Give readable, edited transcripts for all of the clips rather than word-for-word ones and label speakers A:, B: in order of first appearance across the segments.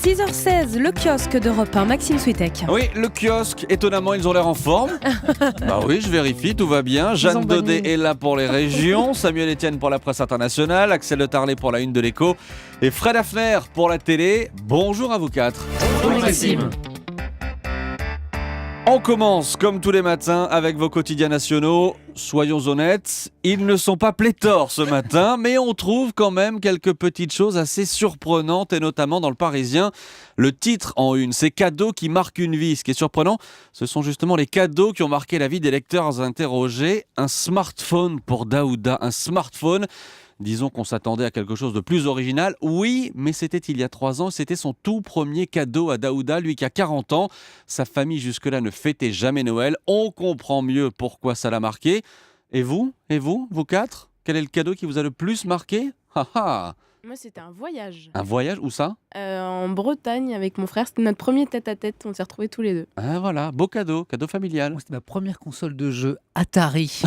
A: 6h16, le kiosque d'Europe 1, Maxime Switek.
B: Oui, le kiosque, étonnamment, ils ont l'air en forme. Bah oui, je vérifie, tout va bien. Jeanne Daudet est là pour les régions, Samuel Etienne pour la presse internationale, Axel Le Tarlet pour la une de l'Écho et Fred Hafner pour la télé. Bonjour à vous quatre.
A: Bonjour Maxime.
B: On commence comme tous les matins avec vos quotidiens nationaux. Soyons honnêtes, ils ne sont pas pléthores ce matin, mais on trouve quand même quelques petites choses assez surprenantes et notamment dans le Parisien. Le titre en une, c'est cadeaux qui marquent une vie. Ce qui est surprenant, ce sont justement les cadeaux qui ont marqué la vie des lecteurs interrogés. Un smartphone pour Daouda, un smartphone. Disons qu'on s'attendait à quelque chose de plus original. Oui, mais c'était il y a 3 ans. C'était son tout premier cadeau à Daouda, lui qui a 40 ans. Sa famille jusque-là ne fêtait jamais Noël. On comprend mieux pourquoi ça l'a marqué. Et vous, vous quatre, quel est le cadeau qui vous a le plus marqué?
C: Moi, c'était un voyage.
B: Un voyage, où ça?
C: En Bretagne avec mon frère. C'était notre premier tête-à-tête. On s'est retrouvés tous les deux.
B: Ah voilà, beau cadeau familial.
D: Moi, c'était ma première console de jeu Atari.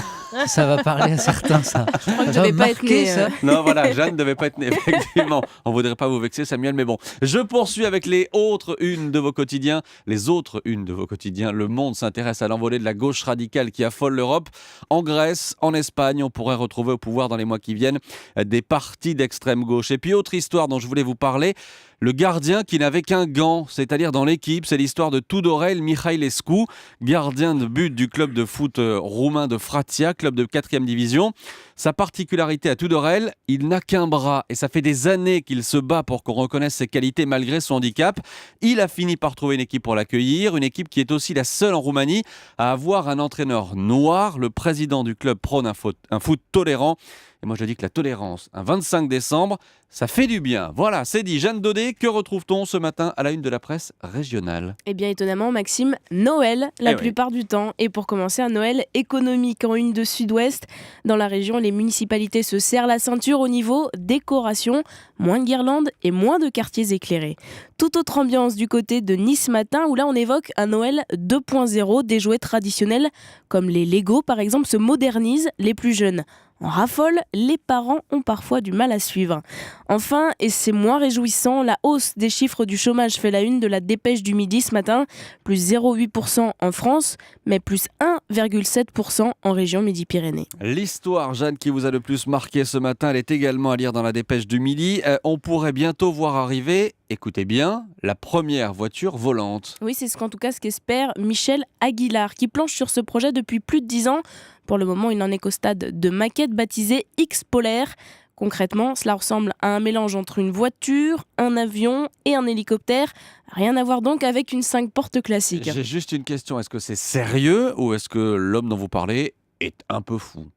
D: Ça va parler à certains, ça.
C: Je crois que je devais pas être née.
D: ça.
B: Non, voilà, Jeanne ne devait pas être née, effectivement. On ne voudrait pas vous vexer, Samuel, mais bon. Je poursuis avec les autres unes de vos quotidiens. Les autres unes de vos quotidiens. Le Monde s'intéresse à l'envolée de la gauche radicale qui affole l'Europe. En Grèce, en Espagne, on pourrait retrouver au pouvoir dans les mois qui viennent des partis d'extrême gauche. Et puis, autre histoire dont je voulais vous parler, le gardien qui n'avait qu'un gant, c'est-à-dire dans l'équipe, c'est l'histoire de Tudorel Mihailescu, gardien de but du club de foot roumain de Fratia, club de 4e division. Sa particularité à Tudorel, il n'a qu'un bras et ça fait des années qu'il se bat pour qu'on reconnaisse ses qualités malgré son handicap. Il a fini par trouver une équipe pour l'accueillir, une équipe qui est aussi la seule en Roumanie à avoir un entraîneur noir. Le président du club prône un foot tolérant. Et moi je dis que la tolérance, un 25 décembre, ça fait du bien. Voilà, c'est dit. Jeanne Daudet, que retrouve-t-on ce matin à la une de la presse régionale?
C: Eh bien, étonnamment, Maxime, Noël, la plupart du temps. Et pour commencer, un Noël économique en une de Sud-Ouest. Dans la région, les municipalités se serrent la ceinture au niveau décoration. Moins de guirlandes et moins de quartiers éclairés. Toute autre ambiance du côté de Nice matin, où là on évoque un Noël 2.0. Des jouets traditionnels, comme les Lego par exemple, se modernisent. Les plus jeunes en raffolent, les parents ont parfois du mal à suivre. Enfin, et c'est moins réjouissant, la hausse des chiffres du chômage fait la une de la Dépêche du Midi ce matin, plus 0,8% en France, mais plus 1,7% en région Midi-Pyrénées.
B: L'histoire, Jeanne, qui vous a le plus marqué ce matin, elle est également à lire dans la Dépêche du Midi. On pourrait bientôt voir arriver, écoutez bien, la première voiture volante.
C: Oui, c'est ce qu'espère Michel Aguilar, qui planche sur ce projet depuis plus de 10 ans. Pour le moment, il n'en est qu'au stade de maquette baptisée X-Polaire. Concrètement, cela ressemble à un mélange entre une voiture, un avion et un hélicoptère. Rien à voir donc avec une 5 portes classique.
B: J'ai juste une question, est-ce que c'est sérieux ou est-ce que l'homme dont vous parlez est un peu fou?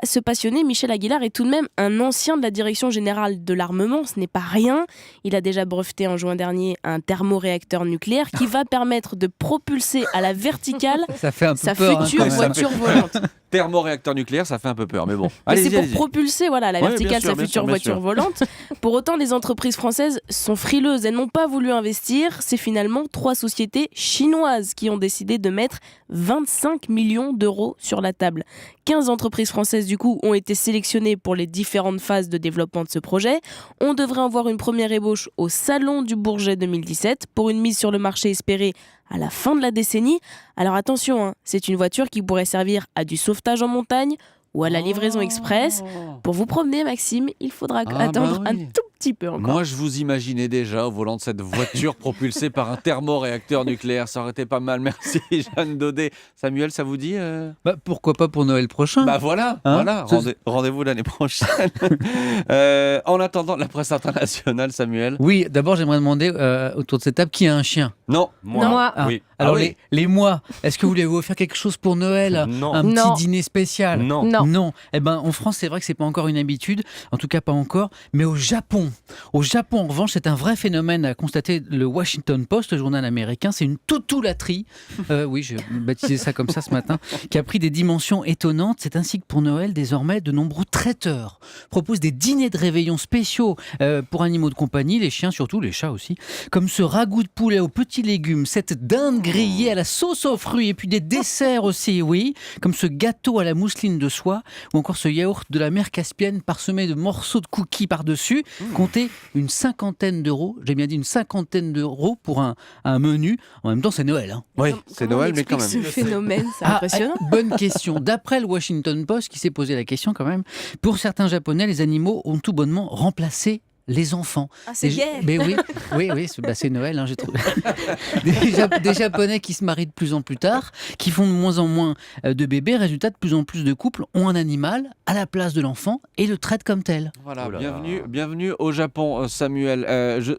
C: Ce passionné, Michel Aguilar, est tout de même un ancien de la Direction Générale de l'Armement, ce n'est pas rien. Il a déjà breveté en juin dernier un thermoréacteur nucléaire qui va permettre de propulser à la verticale
D: Ça fait un peu
C: sa
D: peur,
C: future voiture volante.
B: Thermoréacteur nucléaire, ça fait un peu peur, mais bon.
C: Mais
B: Allez-y,
C: c'est pour
B: allez-y.
C: propulser à la
B: Ouais,
C: verticale
B: bien sûr,
C: sa
B: bien
C: future
B: sûr, bien
C: voiture
B: sûr.
C: volante. Pour autant, les entreprises françaises sont frileuses. Elles n'ont pas voulu investir. C'est finalement 3 sociétés chinoises qui ont décidé de mettre 25 millions d'euros sur la table. 15 entreprises françaises, du coup, ont été sélectionnées pour les différentes phases de développement de ce projet. On devrait en voir une première ébauche au Salon du Bourget 2017 pour une mise sur le marché espérée à la fin de la décennie. Alors attention, c'est une voiture qui pourrait servir à du sauvetage en montagne ou à la livraison express. Pour vous promener, Maxime, il faudra attendre un tout petit peu encore.
B: Moi, je vous imaginais déjà au volant de cette voiture propulsée par un thermoréacteur nucléaire. Ça aurait été pas mal. Merci, Jeanne Daudet. Samuel, ça vous dit
D: Pourquoi pas pour Noël prochain?
B: Voilà. Rendez-vous l'année prochaine. En attendant, la presse internationale, Samuel.
D: Oui, d'abord j'aimerais demander autour de cette table qui a un chien.
B: Non, moi.
D: Ah,
B: Oui.
D: Alors
B: oui.
D: les mois, est-ce que vous voulez vous faire quelque chose pour Noël?
B: Non.
D: Un
C: Non.
D: petit dîner spécial?
C: Non.
D: Eh ben, en France, c'est vrai que c'est pas encore une habitude, en tout cas pas encore, mais au Japon, en revanche, c'est un vrai phénomène, a constaté le Washington Post, le journal américain. C'est une toutoulaterie, oui, j'ai baptisé ça comme ça ce matin, qui a pris des dimensions étonnantes. C'est ainsi que pour Noël, désormais, de nombreux traiteurs proposent des dîners de réveillon spéciaux pour animaux de compagnie, les chiens surtout, les chats aussi, comme ce ragoût de poulet aux petits légumes, cette dinde grillée à la sauce aux fruits, et puis des desserts aussi, oui, comme ce gâteau à la mousseline de soie foie, ou encore ce yaourt de la mer Caspienne parsemé de morceaux de cookies par-dessus, comptait une 50aine d'euros. J'ai bien dit une 50aine d'euros pour un menu. En même temps, c'est Noël. Hein.
B: Oui, c'est
C: Comment
B: Noël,
C: on
B: mais quand
C: explique
B: même.
C: ce phénomène, c'est impressionnant.
D: Bonne question. D'après le Washington Post, qui s'est posé la question quand même, pour certains Japonais, les animaux ont tout bonnement remplacé les enfants.
C: Ah, c'est gay.
D: Mais oui, c'est Noël, hein, j'ai trouvé. Des Japonais qui se marient de plus en plus tard, qui font de moins en moins de bébés. Résultat, de plus en plus de couples ont un animal à la place de l'enfant et le traitent comme tel.
B: Voilà,
E: Oh là là.
B: bienvenue au Japon, Samuel.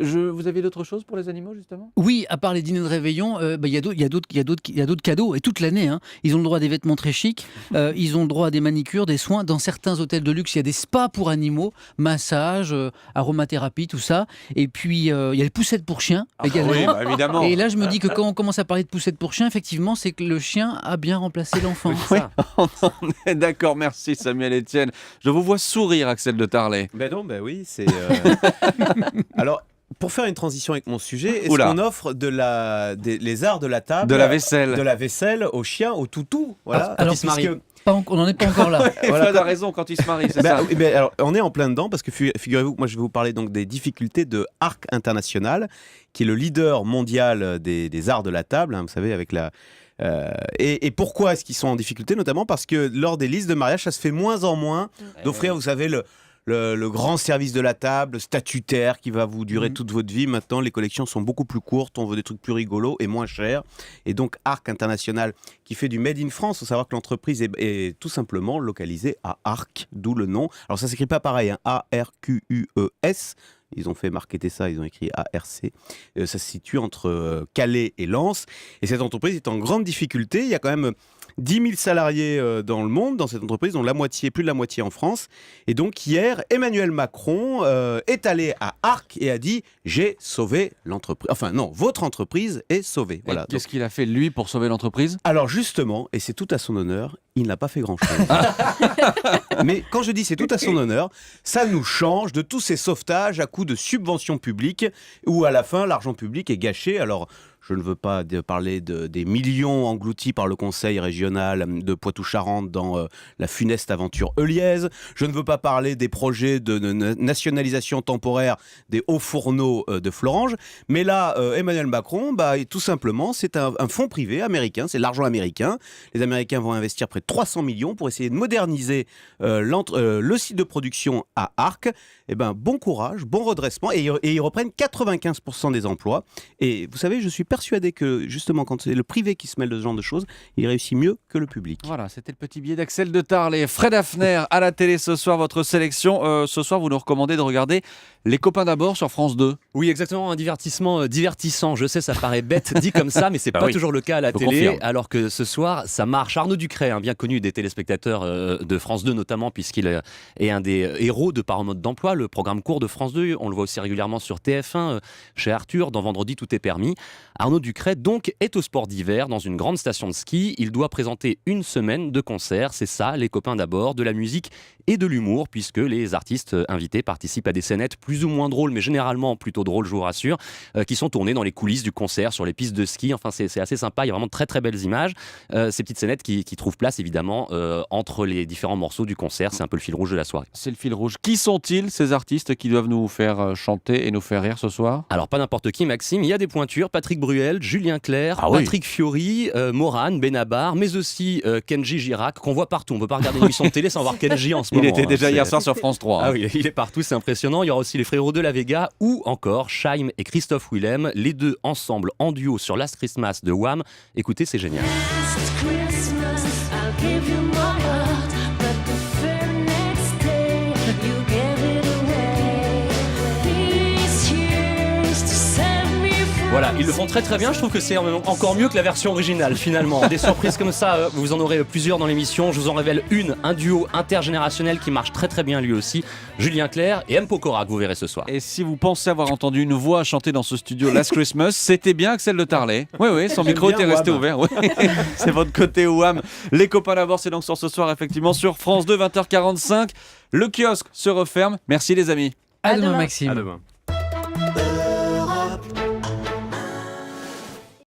B: Vous avez d'autres choses pour les animaux, justement ?
D: Oui, à part les dîners de réveillon, il y a d'autres cadeaux, et toute l'année. Hein. Ils ont le droit à des vêtements très chics, ils ont le droit à des manicures, des soins. Dans certains hôtels de luxe, il y a des spas pour animaux, massage, aromathérapie, tout ça. Et puis, il y a les poussettes pour chiens également.
B: Oui, bah, évidemment.
D: Et là, je me dis que quand on commence à parler de poussettes pour chiens, effectivement, c'est que le chien a bien remplacé l'enfant.
B: Oui, on est d'accord, merci Samuel Etienne. Je vous vois sourire, Axel de Tarlet.
E: Ben non, ben oui, c'est... Alors, pour faire une transition avec mon sujet, est-ce
B: Oula.
E: qu'on offre les arts de la table,
B: De la vaisselle.
E: de la vaisselle aux chiens, aux toutous, voilà.
D: Alors,
E: Quand ils se marient.
D: On n'en est pas encore là.
E: Voilà,
B: Fred a raison quand il se marie, c'est
E: Ben,
B: ça.
E: oui, ben, alors, on est en plein dedans parce que figurez-vous que moi je vais vous parler donc des difficultés de Arc International, qui est le leader mondial des arts de la table, hein, vous savez, avec la... Et pourquoi est-ce qu'ils sont en difficulté? Notamment parce que lors des listes de mariage, ça se fait moins en moins d'offrir, vous savez, le grand service de la table, statutaire, qui va vous durer toute votre vie. Maintenant, les collections sont beaucoup plus courtes, on veut des trucs plus rigolos et moins chers. Et donc, Arc International, qui fait du Made in France, il faut savoir que l'entreprise est tout simplement localisée à Arc, d'où le nom. Alors, ça ne s'écrit pas pareil, hein, A-R-Q-U-E-S. Ils ont fait marketer ça, ils ont écrit ARC. Ça se situe entre Calais et Lens. Et cette entreprise est en grande difficulté. Il y a quand même 10 000 salariés dans le monde, dans cette entreprise, dont plus de la moitié en France. Et donc hier, Emmanuel Macron est allé à Arc et a dit « J'ai sauvé l'entreprise ». Enfin non, votre entreprise est sauvée. Voilà.
B: Qu'est-ce qu'il a fait, lui, pour sauver l'entreprise ?
E: Alors justement, et c'est tout à son honneur, il n'a pas fait grand-chose. Mais quand je dis c'est tout à son honneur, ça nous change de tous ces sauvetages à coups de subventions publiques où à la fin l'argent public est gâché. Alors je ne veux pas parler des millions engloutis par le conseil régional de Poitou-Charentes dans la funeste aventure Euliez. Je ne veux pas parler des projets de nationalisation temporaire des hauts fourneaux de Florange. Mais là, Emmanuel Macron, tout simplement, c'est un fonds privé américain, c'est l'argent américain. Les Américains vont investir près de 300 millions pour essayer de moderniser le site de production à Arc. Eh ben, bon courage, bon redressement. Et ils reprennent 95% des emplois. Et vous savez, je suis persuadé que justement, quand c'est le privé qui se mêle de ce genre de choses, il réussit mieux que le public.
B: Voilà, c'était le petit billet d'Axel de Tarlet. Fred Hafner à la télé ce soir, votre sélection. Ce soir, vous nous recommandez de regarder Les Copains d'abord sur France 2.
F: Oui, exactement, un divertissement divertissant. Je sais, ça paraît bête dit comme ça, mais c'est pas toujours le cas à la télé.
B: confirme.
F: Alors que ce soir, ça marche. Arnaud Ducret, bien connu des téléspectateurs de France 2 notamment, puisqu'il est un des héros de Par mode d'emploi, le programme court de France 2. On le voit aussi régulièrement sur TF1, chez Arthur, dans Vendredi tout est permis. Arnaud Ducret, donc, est au sport d'hiver dans une grande station de ski. Il doit présenter une semaine de concerts. C'est ça, Les Copains d'abord, de la musique et de l'humour, puisque les artistes invités participent à des scénettes plus ou moins drôles, mais généralement plutôt drôles, je vous rassure, qui sont tournées dans les coulisses du concert, sur les pistes de ski. Enfin, c'est assez sympa. Il y a vraiment de très très belles images. Ces petites scénettes qui trouvent place évidemment entre les différents morceaux du concert. C'est un peu le fil rouge de la soirée.
B: C'est le fil rouge. Qui sont-ils, ces artistes qui doivent nous faire chanter et nous faire rire ce soir ?
F: Alors, pas n'importe qui, Maxime. Il y a des pointures. Patrick Bruel, Julien Clerc,
B: Ah oui.
F: Patrick Fiori, Morane, Benabar, mais aussi Kenji Girac, qu'on voit partout. On ne peut pas regarder une émission de télé sans voir Kenji en ce moment.
B: Il était déjà
F: C'est-
B: hier soir sur France 3.
F: Ah oui, il est partout, c'est impressionnant. Il y aura aussi les frérots de la Vega ou encore Chaim et Christophe Willem, les deux ensemble en duo sur Last Christmas de Wham. Écoutez, c'est génial.
G: Last Christmas, I'll give you my heart, but the very next day, you gave it away. These years to set me free.
F: Voilà, ils le font très très bien. Je trouve que c'est encore mieux que la version originale finalement. Des surprises comme ça, vous en aurez plusieurs dans l'émission. Je vous en révèle un duo intergénérationnel qui marche très très bien lui aussi. Julien Clerc et M. Pokora que vous verrez ce soir.
B: Et si vous pensez avoir entendu une voix chanter dans ce studio Last Christmas, c'était bien Axel de Tarlet. Oui, son micro
E: bien
B: était resté
E: Wham.
B: ouvert. Oui. C'est votre côté Wham. Les Copains d'abord, c'est donc sur ce soir, effectivement, sur France 2, 20h45. Le kiosque se referme. Merci les amis.
D: À demain,
C: demain.
D: Maxime.
E: À demain.